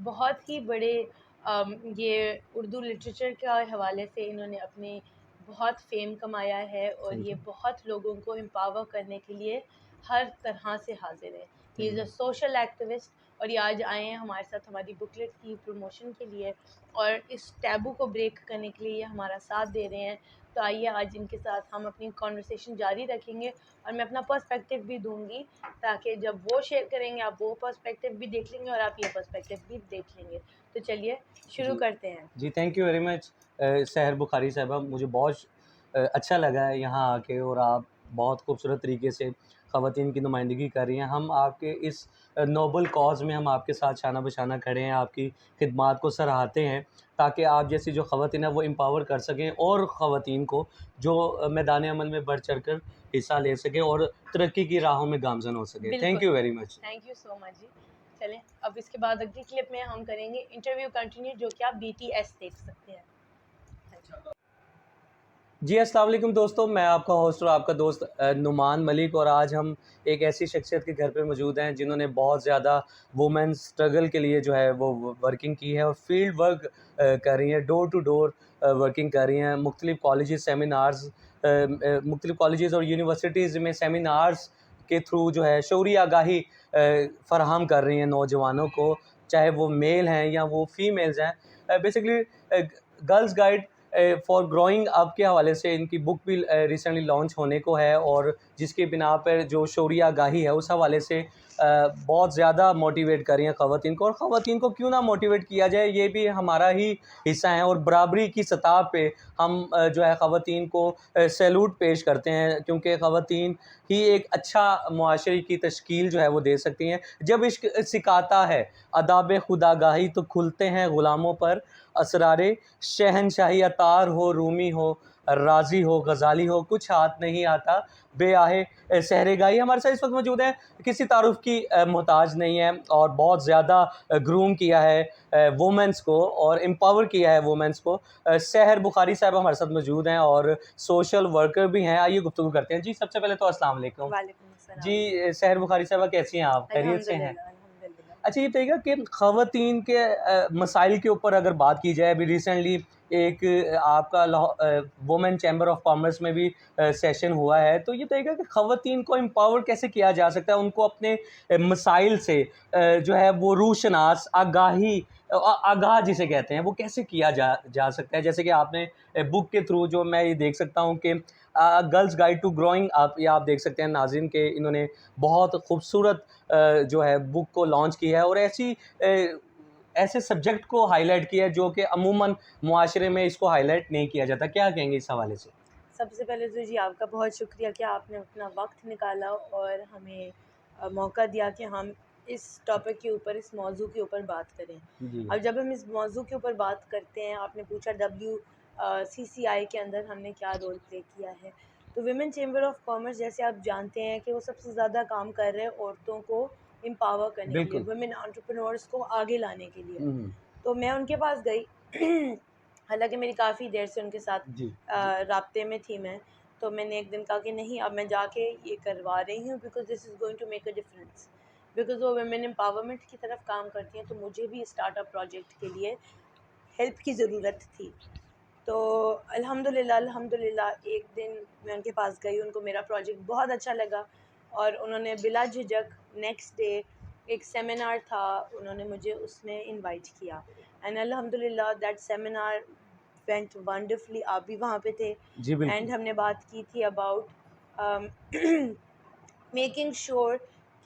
बहुत ही बड़े ये उर्दू लिटरेचर के हवाले से इन्होंने अपने बहुत फ़ेम कमाया है और थैंक ये यू, बहुत लोगों को एम्पावर करने के लिए हर तरह से हाज़िर है। ही thank is a you. Social activist और ये आज आए हैं हमारे साथ हमारी बुकलेट की प्रमोशन के लिए और इस टैबू को ब्रेक करने के लिए ये हमारा साथ दे रहे हैं। तो आइए आज इनके साथ हम अपनी कॉन्वर्सेशन जारी रखेंगे और मैं अपना पर्सपेक्टिव भी दूँगी ताकि जब वो शेयर करेंगे आप वो पर्सपेक्टिव भी देख लेंगे और आप ये पर्सपेक्टिव भी देख लेंगे। तो चलिए शुरू जी, करते हैं। जी, थैंक यू वेरी मच सहर बुखारी साहिबा, मुझे बहुत अच्छा लगा है यहाँ आके, और आप बहुत खूबसूरत तरीके से ख़वातीन की नुमाइंदगी कर रही हैं। हम आपके इस नोबल कॉज़ में हम आपके साथ शाना बशाना खड़े हैं, आपकी खिदमात को सराहते हैं, ताकि आप जैसी जो ख़वातीन हैं वो एम्पावर कर सकें और ख़वातीन को जो मैदान अमल में बढ़ चढ़ कर हिस्सा ले सकें और तरक्की की राहों में गामज़न हो सकें। थैंक बिल्कुल, you very much. Thank you so much जी। चलें अब इसके बाद अगली क्लिप में हम करेंगे इंटरव्यू कंटिन्यू जो कि आप बीटीएस देख सकते हैं। हाँ जी। जी, अस्सलाम वालेकुम दोस्तों, मैं आपका होस्ट और आपका दोस्त नुमान मलिक, और आज हम एक ऐसी शख्सियत के घर पे मौजूद हैं जिन्होंने बहुत ज़्यादा वुमेन स्ट्रगल के लिए जो है वो वर्किंग की है और फील्ड वर्क कर रही हैं, डोर टू डोर वर्किंग कर रही हैं। मुख्तलिफ़ कॉलेजेस, सेमिनार्स, मुख्तलिफ़ कॉलेजेस और यूनिवर्सिटीज़ में सेमिनार्स के थ्रू जो है शऊरी आगाही फ़राहम कर रही हैं नौजवानों को, चाहे वो मेल हैं या वो फ़ीमेल्स हैं। Basically girls guide for growing up के हवाले से इनकी बुक भी रिसेंटली लॉन्च होने को है, और जिसकी बिना पर जो शौरिया आगाही है उस हवाले से बहुत ज़्यादा मोटिवेट कर रही हैं ख़वातीन को, और ख़वातीन को क्यों ना मोटिवेट किया जाए, ये भी हमारा ही हिस्सा है। और बराबरी की सतह पे हम जो है ख़वातीन को सैल्यूट पेश करते हैं, क्योंकि ख़वातीन ही एक अच्छा मुआशरे की तश्कील जो है वो दे सकती हैं। जब इश्क सिखाता है अदाब खुदागाही, तो खुलते हैं ग़ुलामों पर असरारे शहनशाही। अतार हो, रूमी हो, राज़ी हो, गज़ाली हो, कुछ हाथ नहीं आता बेआहे सहरेगाही। हमारे साथ इस वक्त मौजूद हैं, किसी तारुफ़ की मोहताज नहीं है, और बहुत ज़्यादा ग्रूम किया है वुमेंस को और एम्पावर किया है वुमेंस को। सहर बुखारी साहब हमारे साथ मौजूद हैं और सोशल वर्कर भी हैं। आइए गुफ्तगू करते हैं। जी, सबसे पहले तो अस्सलाम वालेकुम। वालेकुम अस्सलाम। जी, सहर बुखारी साहबा कैसी हैं आप? खैरियत से हैं? अल्हम्दुलिल्लाह, अल्हम्दुलिल्लाह। अच्छा, ये बताइएगा कि ख़वातीन के मसाइल के ऊपर अगर बात की जाए, अभी रिसेंटली एक आपका वुमेन चैम्बर ऑफ कॉमर्स में भी सेशन हुआ है, तो ये बताइएगा कि ख़वातीन को एम्पावर कैसे किया जा सकता है, उनको अपने मसाइल से जो है वो रूशनास आगाही आगाह जिसे कहते हैं वो कैसे किया जा सकता है। जैसे कि आपने बुक के थ्रू जो मैं ये देख सकता हूँ कि girls guide to growing up, ये आप देख सकते हैं नाज़रीन के इन्होंने बहुत खूबसूरत जो है बुक को लॉन्च किया है, और ऐसे सब्जेक्ट को हाईलाइट किया है जो कि अमूमन मुआशरे में इसको हाईलाइट नहीं किया जाता। क्या कहेंगे इस हवाले से? सबसे पहले तो जी आपका बहुत शुक्रिया कि आपने अपना वक्त निकाला और हमें मौका दिया कि हम इस टॉपिक के ऊपर, इस मौजू के ऊपर बात करें। जी, अब जब हम इस मौजू के ऊपर बात करते हैं, आपने पूछा WCCI के अंदर हमने क्या रोल प्ले किया है। तो विमेन चेंबर ऑफ कॉमर्स जैसे आप जानते हैं कि वो सबसे ज़्यादा काम कर रहे हैं औरतों को एम्पावर करने के लिए, बिल्कुल। वुमेन एंटरप्रेन्योर्स को आगे लाने के लिए। हुँ, तो मैं उनके पास गई हालाँकि मेरी काफ़ी देर से उनके साथ जी, राब्ते में थी मैं। तो मैंने एक दिन कहा कि नहीं, अब मैं जाके ये करवा रही हूँ because this is going to make a difference. Because वो वुमेन एम्पावरमेंट की तरफ काम करती हैं, तो मुझे भी स्टार्टअप प्रोजेक्ट के लिए हेल्प की ज़रूरत थी। तो अल्हम्दुलिल्लाह अल्हम्दुलिल्लाह एक दिन मैं उनके पास गई, उनको मेरा प्रोजेक्ट बहुत अच्छा लगा और उन्होंने बिला झिझक नेक्स्ट डे एक सेमिनार था, उन्होंने मुझे उसमें इनवाइट किया एंड अल्हम्दुलिल्लाह दैट सेमिनार वेंट वंडरफुली। आप भी वहाँ पे थे जी, एंड बिल्कुल। हमने बात की थी अबाउट मेकिंग श्योर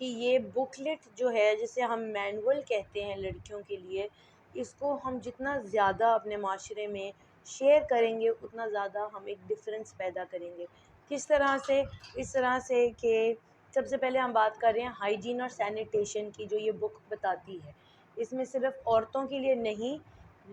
कि ये बुकलेट जो है जिसे हम मैनुअल कहते हैं लड़कियों के लिए, इसको हम जितना ज़्यादा अपने माशरे में शेयर करेंगे उतना ज़्यादा हम एक डिफरेंस पैदा करेंगे। किस तरह से? इस तरह से कि सबसे पहले हम बात कर रहे हैं हाइजीन और सैनिटेशन की, जो ये बुक बताती है। इसमें सिर्फ औरतों के लिए नहीं,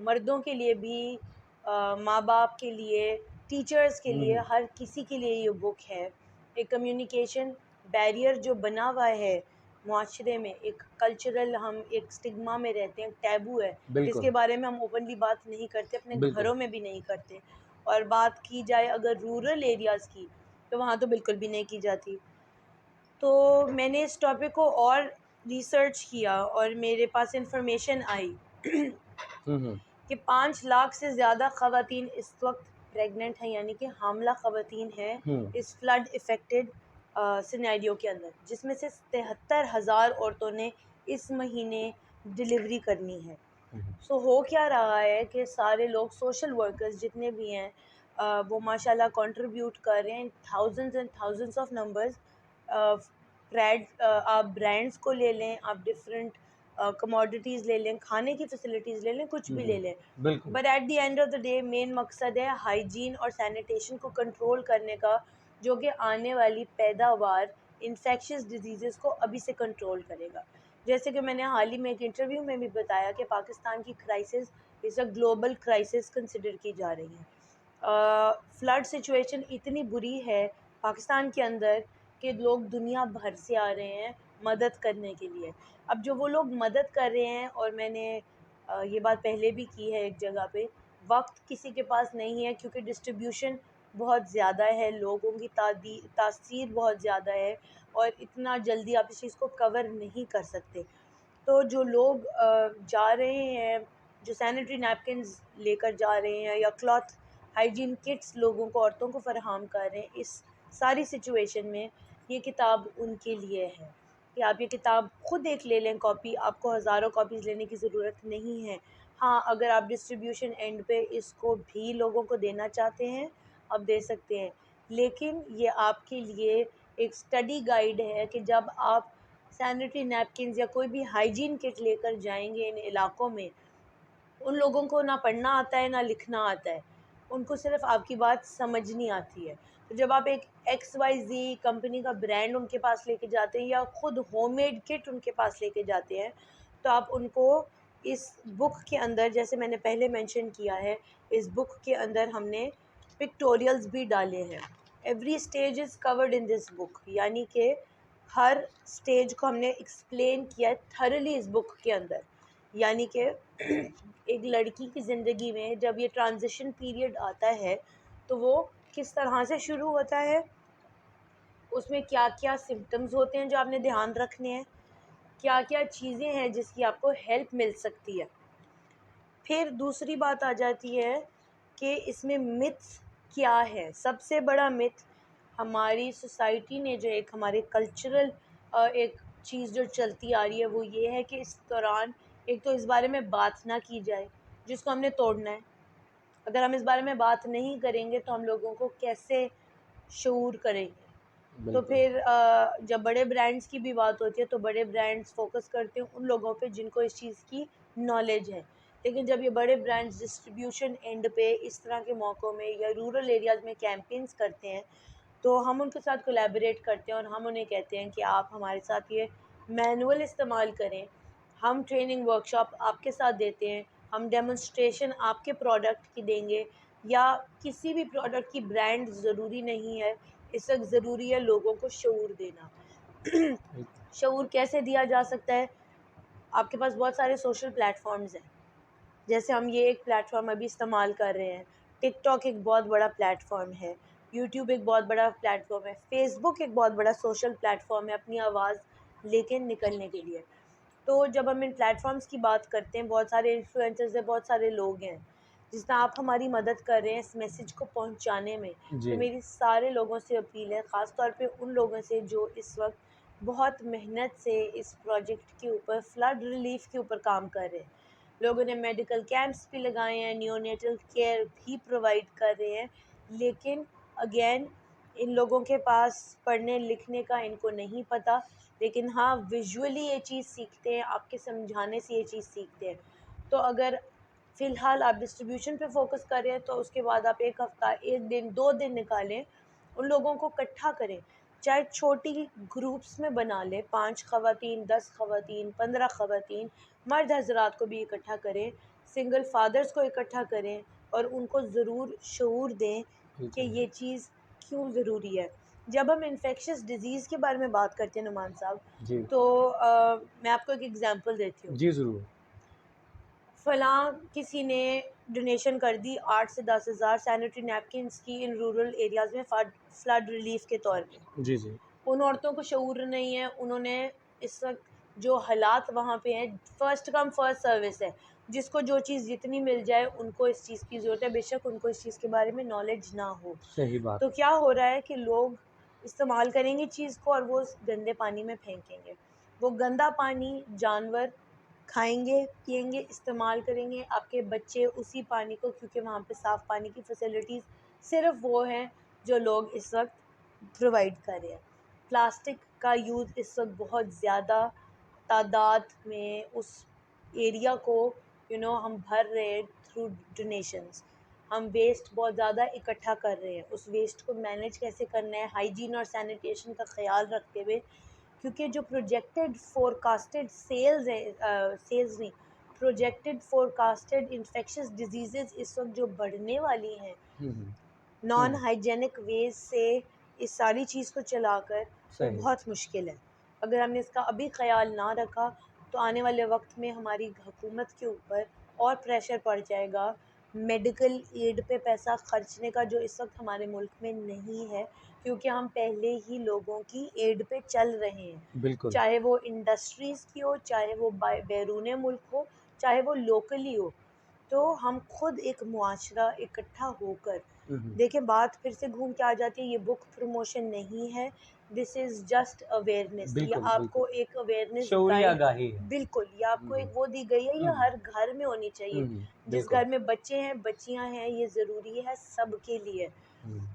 मर्दों के लिए भी, माँ बाप के लिए, टीचर्स के हुँ, लिए, हुँ, हर किसी के लिए ये बुक है। एक कम्युनिकेशन बैरियर जो बना हुआ है मुआशरे में, एक कल्चरल, हम एक स्टिग्मा में रहते हैं, टैबू है जिसके बिल्कुल, बारे में हम ओपनली बात नहीं करते, अपने बिल्कुल। घरों में भी नहीं करते। और बात की जाए अगर रूरल एरियाज़ की, तो वहाँ तो बिल्कुल भी नहीं की जाती। तो मैंने इस टॉपिक को और रिसर्च किया और मेरे पास इंफॉर्मेशन आई हम्म। कि 5 लाख से ज़्यादा ख़वातीन इस वक्त प्रेग्नेंट हैं, यानी कि हामला ख़वातीन हैं इस फ्लड इफ़ेक्टेड सिनेरियो के अंदर, जिसमें से 73,000 औरतों ने इस महीने डिलीवरी करनी है। सो हो क्या रहा है कि सारे लोग सोशल वर्कर्स जितने भी हैं वो माशाल्लाह कंट्रीब्यूट कर रहे हैं thousands and thousands of numbers. आप ब्रांड्स को ले लें, आप डिफरेंट कमोडिटीज़ ले लें, खाने की फैसिलिटीज़ ले लें, कुछ भी ले लें, बिल्कुल। But at the end of the day main मकसद है हाइजीन और सैनिटेशन को कंट्रोल करने का, जो कि आने वाली पैदावार इन्फेक्शियस डिजीज़ को अभी से कंट्रोल करेगा। जैसे कि मैंने हाल ही में एक इंटरव्यू में भी बताया कि पाकिस्तान की crisis is a global crisis consider की जा रही है। फ्लड सिचुएशन इतनी बुरी है पाकिस्तान के अंदर कि लोग दुनिया भर से आ रहे हैं मदद करने के लिए। अब जो वो लोग मदद कर रहे हैं, और मैंने ये बात पहले भी की है एक जगह पे, वक्त किसी के पास नहीं है क्योंकि डिस्ट्रीब्यूशन बहुत ज़्यादा है, लोगों की तासीर बहुत ज़्यादा है और इतना जल्दी आप इस चीज़ को कवर नहीं कर सकते। तो जो लोग जा रहे हैं, जो सैनिटरी नैपकिन्स लेकर जा रहे हैं या क्लॉथ हाइजीन किट्स लोगों को, औरतों को फ़राहम कर रहे हैं, इस सारी सिचुएशन में ये किताब उनके लिए है कि आप ये किताब खुद एक ले लें कॉपी, आपको हज़ारों कॉपीज़ लेने की ज़रूरत नहीं है। हाँ, अगर आप डिस्ट्रीब्यूशन एंड पे इसको भी लोगों को देना चाहते हैं, आप दे सकते हैं, लेकिन ये आपके लिए एक स्टडी गाइड है कि जब आप सैनिटरी नैपकिन्स या कोई भी हाइजीन किट लेकर जाएंगे इन इलाकों में, उन लोगों को ना पढ़ना आता है ना लिखना आता है, उनको सिर्फ आपकी बात समझनी आती है। तो जब आप एक XYZ कंपनी का ब्रांड उनके पास लेके जाते हैं या ख़ुद होममेड किट उनके पास लेके जाते हैं, तो आप उनको इस बुक के अंदर, जैसे मैंने पहले मेंशन किया है, इस बुक के अंदर हमने पिक्टोरियल्स भी डाले हैं। Every stage is covered in this book, यानी कि हर स्टेज को हमने एक्सप्लेन किया है थरली इस बुक के अंदर। यानी कि एक लड़की की ज़िंदगी में जब ये ट्रांजिशन पीरियड आता है तो वो किस तरह से शुरू होता है, उसमें क्या क्या सिम्टम्स होते हैं जो आपने ध्यान रखने हैं, क्या क्या चीज़ें हैं जिसकी आपको हेल्प मिल सकती है। फिर दूसरी बात आ जाती है कि इसमें मिथ्स क्या है। सबसे बड़ा मिथ हमारी सोसाइटी ने, जो एक हमारे कल्चरल एक चीज़ जो चलती आ रही है, वो ये है कि इस दौरान एक तो इस बारे में बात ना की जाए, जिसको हमने तोड़ना है। अगर हम इस बारे में बात नहीं करेंगे तो हम लोगों को कैसे शऊर करेंगे। तो फिर जब बड़े ब्रांड्स की भी बात होती है तो बड़े ब्रांड्स फोकस करते हैं उन लोगों पे जिनको इस चीज़ की नॉलेज है, लेकिन जब ये बड़े ब्रांड्स डिस्ट्रीब्यूशन एंड पे इस तरह के मौक़ों में या रूरल एरियाज़ में कैंपेन्स करते हैं, तो हम उनके साथ कोलैबोरेट करते हैं और हम उन्हें कहते हैं कि आप हमारे साथ ये मैनुअल इस्तेमाल करें, हम ट्रेनिंग वर्कशॉप आपके साथ देते हैं, हम डेमोन्स्ट्रेशन आपके प्रोडक्ट की देंगे, या किसी भी प्रोडक्ट की ब्रांड ज़रूरी नहीं है, इस वक्त ज़रूरी है लोगों को शऊर देना। शऊर कैसे दिया जा सकता है? आपके पास बहुत सारे सोशल प्लेटफॉर्म्स हैं, जैसे हम ये एक प्लेटफॉर्म अभी इस्तेमाल कर रहे हैं, टिकटॉक एक बहुत बड़ा प्लेटफॉर्म है, यूट्यूब एक बहुत बड़ा प्लेटफॉर्म है, फेसबुक एक बहुत बड़ा सोशल प्लेटफॉर्म है अपनी आवाज़ लेके निकलने के लिए। तो जब हम इन प्लेटफॉर्म्स की बात करते हैं, बहुत सारे इन्फ्लुएंसर्स हैं, बहुत सारे लोग हैं, जिस तरह आप हमारी मदद कर रहे हैं इस मैसेज को पहुंचाने में, तो जी। मेरी सारे लोगों से अपील है, ख़ास तौर पे उन लोगों से जो इस वक्त बहुत मेहनत से इस प्रोजेक्ट के ऊपर, फ्लड रिलीफ के ऊपर काम कर रहे हैं। लोगों ने मेडिकल कैंप्स भी लगाए हैं, नियोनेटल केयर भी प्रोवाइड कर रहे हैं, लेकिन अगेन इन लोगों के पास पढ़ने लिखने का इनको नहीं पता, लेकिन हाँ विजुअली ये चीज़ सीखते हैं, आपके समझाने से ये चीज़ सीखते हैं। तो अगर फ़िलहाल आप डिस्ट्रीब्यूशन पे फोकस कर रहे हैं तो उसके बाद आप 1 हफ़्ता, 1 दिन, 2 दिन निकालें, उन लोगों को इकट्ठा करें, चाहे छोटी ग्रुप्स में बना लें, 5 ख़वातीन, 10 ख़वातीन, 15 ख़वातीन, मर्द हज़रात को भी इकट्ठा करें, सिंगल फादर्स को इकट्ठा करें और उनको ज़रूर शऊर दें कि ये चीज़ क्यों ज़रूरी है। जब हम इन्फेक्शियस डिज़ीज़ के बारे में बात करते हैं नुमान साहब, जी। तो मैं आपको एक एग्ज़ाम्पल देती हूँ। जी, ज़रूर। फलाँ किसी ने डोनेशन कर दी 8 से 10 हज़ार सैनिटरी नैपकिन्स की इन रूरल एरियाज़ में फ्लड रिलीफ के तौर पे। जी, जी। उन औरतों को शऊर नहीं है, उन्होंने इस वक्त जो हालात वहाँ पे हैं, फ़र्स्ट कम फ़र्स्ट सर्विस है, जिसको जो चीज़ जितनी मिल जाए उनको इस चीज़ की ज़रूरत है, बेशक उनको इस चीज़ के बारे में नॉलेज ना हो। सही बात तो है। क्या हो रहा है कि लोग इस्तेमाल करेंगे चीज़ को और वो उस गंदे पानी में फेंकेंगे। वो गंदा पानी जानवर खाएँगे, पिएँगे, इस्तेमाल करेंगे, आपके बच्चे उसी पानी को, क्योंकि वहाँ पे साफ़ पानी की फ़ैसिलिटीज़ सिर्फ़ वो हैं जो लोग इस वक़्त प्रोवाइड कर रहे हैं। प्लास्टिक का यूज़ इस वक़्त बहुत ज़्यादा तादाद में उस एरिया को हम भर रहे हैं थ्रू डोनेशंस। हम वेस्ट बहुत ज़्यादा इकट्ठा कर रहे हैं, उस वेस्ट को मैनेज कैसे करना है हाइजीन और सैनिटेशन का ख़्याल रखते हुए, क्योंकि जो प्रोजेक्टेड फोरकास्टेड सेल्स है, सेल्स नहीं, प्रोजेक्टेड फोरकास्टेड इन्फेक्शियस डिजीज़ेज़ इस वक्त जो बढ़ने वाली हैं हुँ, हुँ। नॉन हुँ, हाइजेनिक वेज से, इस सारी चीज़ को चलाकर, वो सही। बहुत मुश्किल है। अगर हमने इसका अभी ख़्याल ना रखा तो आने वाले वक्त में हमारी हुकूमत के ऊपर और प्रेशर पड़ जाएगा। मेडिकल एड पे पैसा खर्चने का जो इस वक्त हमारे मुल्क में नहीं है, क्योंकि हम पहले ही लोगों की एड पे चल रहे हैं, बिल्कुल। चाहे वो इंडस्ट्रीज़ की हो, चाहे वो बैरून मुल्क हो, चाहे वो लोकली हो। तो हम खुद एक मुआशरा इकट्ठा होकर हुँ, हुँ। देखें, बात फिर से घूम के आ जाती है, ये बुक प्रमोशन नहीं है, दिस इज़ जस्ट अवेयरनेस। ये बिल्कुल, बिल्कुल। आपको एक अवेयरनेस शऊरी गाइड, आगाही है। बिल्कुल, ये हुँ, आपको हुँ। एक वो दी गई है, हुँ, ये हुँ। हर घर में होनी हुँ, चाहिए। हुँ। जिस बिल्कुल। घर में बच्चे हैं, बच्चियां हैं, ये ज़रूरी है सबके लिए। हुँ।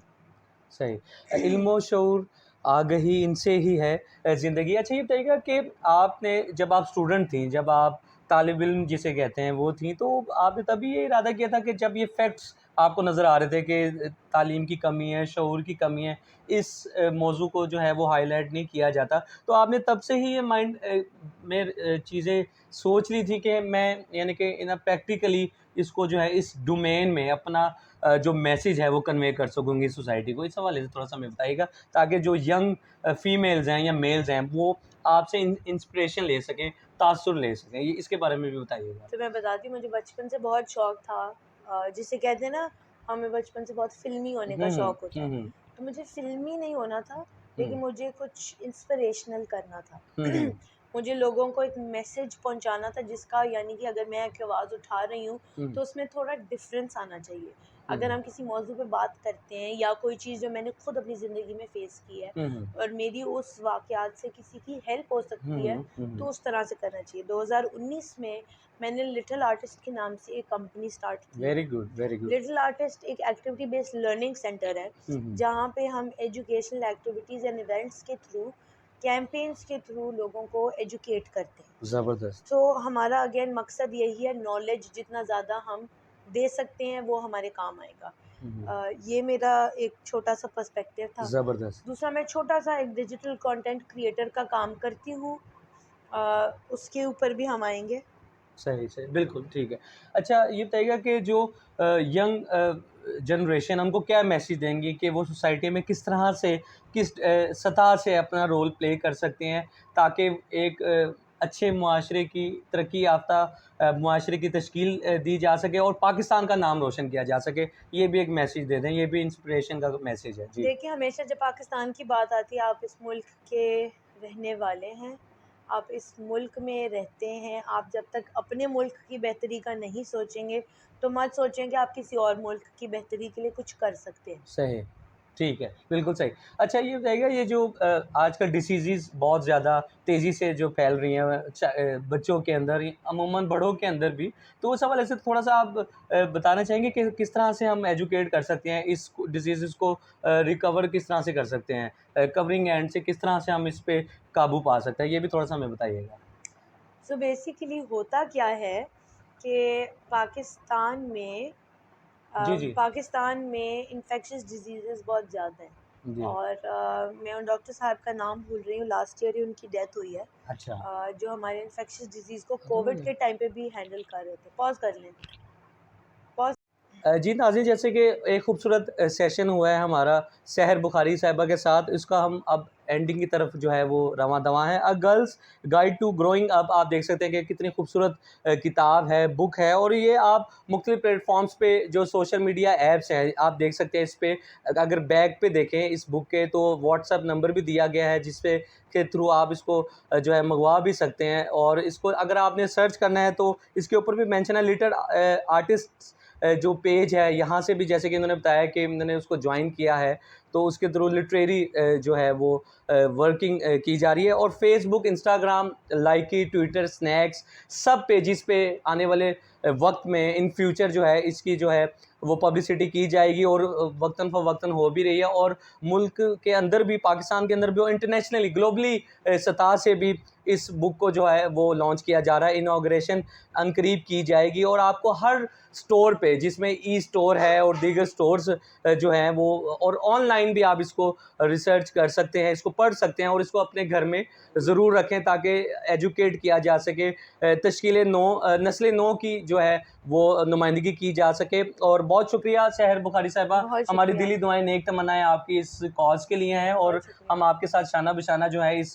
सही। इल्म शऊर आगाही इनसे ही है ज़िंदगी। अच्छा ये बताइएगा कि आपने जब आप स्टूडेंट थीं, जब आप तालिब इल्म जिसे कहते हैं वो थीं, तो आपने तभी ये इरादा किया था कि जब ये फैक्ट्स आपको नज़र आ रहे थे कि तालीम की कमी है, शऊर की कमी है, इस मौज़ू को जो है वो हाइलाइट नहीं किया जाता, तो आपने तब से ही ये माइंड में चीज़ें सोच ली थी कि मैं यानी कि प्रैक्टिकली इसको जो है इस डोमेन में अपना जो मैसेज है वो कन्वे कर सकूँगी सोसाइटी को। इस हवाले से थोड़ा-सा हमें बताइएगा ताकि जो यंग फीमेल्स हैं या मेल्स हैं वो आपसे इंस्पिरेशन ले सकें, तासुर ले सकें। ये इसके बारे में भी बताइएगा। तो मैं बताती हूँ, मुझे बचपन से बहुत शौक था, जिसे कहते हैं ना, हमें बचपन से बहुत फ़िल्मी होने का हुँ, हुँ। शौक होता हुँ, है। हुँ। तो मुझे फ़िल्मी नहीं होना था, लेकिन हुँ। मुझे कुछ इंस्पिरेशनल करना था। हुँ, हुँ। मुझे लोगों को एक मैसेज पहुँचाना था, जिसका यानी कि अगर मैं एक आवाज़ उठा रही हूँ, हुँ, तो उसमें थोड़ा डिफ़रेंस आना चाहिए। हुँ। अगर हम किसी मौज़ू पे बात करते हैं या कोई चीज़ जो मैंने खुद अपनी ज़िंदगी में फ़ेस की है हुँ, हुँ। और मेरी उस वाक़यात से किसी की हेल्प हो हुँ, सकती है, हुँ। हुँ, तो हुँ। उस तरह से करना चाहिए। 2019 में मैंने लिटिल आर्टिस्ट के नाम से एक कंपनी स्टार्ट की। Very good, very good. Little artist एक एक्टिविटी बेस्ड लर्निंग सेंटर है, हुँ, हुँ। जहाँ पे हम एजुकेशनल एक्टिविटीज़ एंड इवेंट्स के थ्रू, कैंपेन्स के थ्रू लोगों को एजुकेट करते हैं। ज़बरदस्त। तो हमारा अगेन मकसद यही है, नॉलेज जितना ज़्यादा हम दे सकते हैं वो हमारे काम आएगा। हुँ, हुँ। ये मेरा एक छोटा सा पर्सपेक्टिव था। ज़बरदस्त। दूसरा, मैं छोटा सा एक डिजिटल कंटेंट क्रिएटर का काम करती हूँ, उसके ऊपर भी हम आएंगे। सही, सही। बिल्कुल, ठीक है। अच्छा ये बताइएगा कि जो यंग जनरेशन उनको क्या मैसेज देंगी कि वो सोसाइटी में किस तरह से, किस सतह से अपना रोल प्ले कर सकते हैं ताकि एक अच्छे मुआशरे की तरक्की याफ़्ता मुआशरे की तश्कील दी जा सके और पाकिस्तान का नाम रोशन किया जा सके। ये भी एक मैसेज दे दें, ये भी इंस्पिरेशन का मैसेज है। जी। देखिए, हमेशा जब पाकिस्तान की बात आती है, आप इस मुल्क के रहने वाले हैं, आप इस मुल्क में रहते हैं, आप जब तक अपने मुल्क की बेहतरी का नहीं सोचेंगे, तो मत सोचें कि आप किसी और मुल्क की बेहतरी के लिए कुछ कर सकते हैं। सही, ठीक है, बिल्कुल सही। अच्छा ये बताइएगा ये जो आजकल डिसीज़ेज़ बहुत ज़्यादा तेज़ी से जो फैल रही हैं बच्चों के अंदर अमूमन बड़ों के अंदर भी, तो उस हवाले से थोड़ा-सा आप बताना चाहेंगे कि किस तरह से हम एजुकेट कर सकते हैं इस डिसीज़ेज़ को रिकवर किस तरह से कर सकते हैं? कवरिंग एंड से किस तरह से हम इस पे काबू पा सकते हैं? ये भी थोड़ा-सा हमें बताइएगा। सो बेसिकली होता क्या है कि पाकिस्तान में जी, जी। पाकिस्तान में इन्फेक्शियस डिजीज़ेज़ बहुत ज़्यादा हैं, जी, और मैं उन डॉक्टर साहब का नाम भूल रही हूँ, लास्ट ईयर ही उनकी डेथ हुई है, अच्छा। जो हमारे इन्फेक्शियस डिजीज़ को खत्म हो कोविड गया? के टाइम पे भी हैंडल कर रहे थे। पॉज़ कर लें, पॉज़। जी नाज़रीन जैसे कि एक खूबसूरत सेशन हुआ है हमारा सहर बुखारी साहिबा के साथ, इसका हम अब एंडिंग की तरफ जो है वो रवां-दवां हैं। Girls guide to growing up आप देख सकते हैं कि कितनी खूबसूरत किताब है, बुक है और ये आप मुख्तलिफ प्लेटफ़ॉर्म्स पे जो सोशल मीडिया ऐप्स हैं, आप देख सकते हैं इस पे। अगर बैक पे देखें इस बुक के तो व्हाट्सएप नंबर भी दिया गया है जिस पे के थ्रू आप इसको जो है मंगवा भी सकते हैं। और इसको अगर आपने सर्च करना है तो इसके ऊपर भी मेंशन है लिटिल आर्टिस्ट जो पेज है, यहाँ से भी जैसे कि इन्होंने बताया कि इन्होंने उसको ज्वाइन किया है, तो उसके थ्रू लिटरेरी जो है वो वर्किंग की जा रही है। और फेसबुक, इंस्टाग्राम, लाइकी, ट्विटर, स्नैक्स सब पेजेस पे आने वाले वक्त में इन फ्यूचर जो है इसकी जो है वो पब्लिसिटी की जाएगी, और वक्तन फ़वक्तन हो भी रही है। और मुल्क के अंदर भी, पाकिस्तान के अंदर भी और इंटरनेशनली, ग्लोबली सतह से भी इस बुक को जो है वो लॉन्च किया जा रहा है। इनॉग्रेशन अनकरीब की जाएगी, और आपको हर स्टोर पे, जिसमें ई स्टोर है और दीगर स्टोर्स जो हैं वो, और ऑनलाइन भी आप इसको रिसर्च कर सकते हैं, इसको पढ़ सकते हैं, और इसको अपने घर में ज़रूर रखें ताकि एजुकेट किया जा सके, तश्कील नौ, नस्ल नौ की जो है वो नुमाइंदगी की जा सके। और बहुत शुक्रिया सहर बुखारी साहिबा, बहुत हमारी शुक्रिया। दिली दुआएं, नेक तमन्नाएं आपकी इस कॉज़ के लिए हैं, और बहुत शुक्रिया। हम आपके साथ शाना बिशाना जो है इस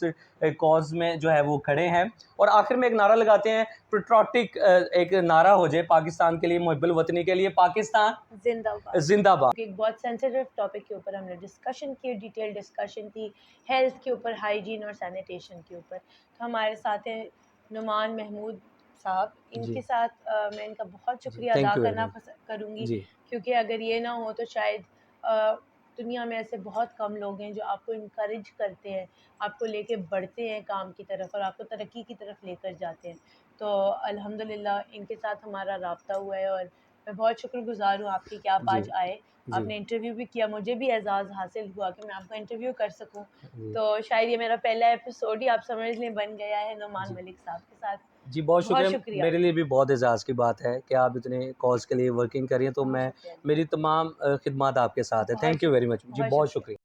कॉज़ में जो है वो खड़े हैं। और आखिर में एक नारा लगाते हैं, पेट्रियोटिक एक नारा हो जाए पाकिस्तान के लिए, मुहिब्बुल वतनी के लिए, पाकिस्तान जिंदाबाद। जिंदाबाद। एक बहुत सेंसिटिव टॉपिक के ऊपर हमने डिस्कशन की, डिटेल डिस्कशन की, हेल्थ के ऊपर, हाइजीन और सैनिटेशन के ऊपर। तो हमारे साथ हैं नुमान महमूद साहब। जी इनके साथ मैं इनका बहुत जी, शुक्रिया थैंक अदा यू वेरी करना मच। करूँगी, जी क्योंकि अगर ये ना हो तो शायद अ, दुनिया में ऐसे बहुत कम लोग हैं जो आपको इनकरेज करते हैं, आपको लेके बढ़ते हैं काम की तरफ और आपको तरक्की की तरफ लेकर जाते हैं। तो अल्हम्दुलिल्लाह इनके साथ हमारा राब्ता हुआ है, और मैं बहुत शुक्रगुज़ार हूँ आपकी कि आप जी आज आए। जी आपने इंटरव्यू भी किया, मुझे भी एज़ाज़ हासिल हुआ कि मैं आपका इंटरव्यू कर सकूँ। जी तो शायद ये मेरा पहला एपिसोड ही आप समझ लें बन गया है नुमान जी मलिक साहब के साथ। जी, बहुत बहुत शुक्रिया। शुक्रिया। मेरे लिए भी बहुत एज़ाज़ की बात है कि आप इतने कॉज़ के लिए वर्किंग कर रही हैं, तो बहुत मैं, शुक्रिया। मेरी तमाम खिदमत आपके साथ है। बहुत थैंक यू वेरी मच जी, बहुत बहुत शुक्रिया। शुक्रिया।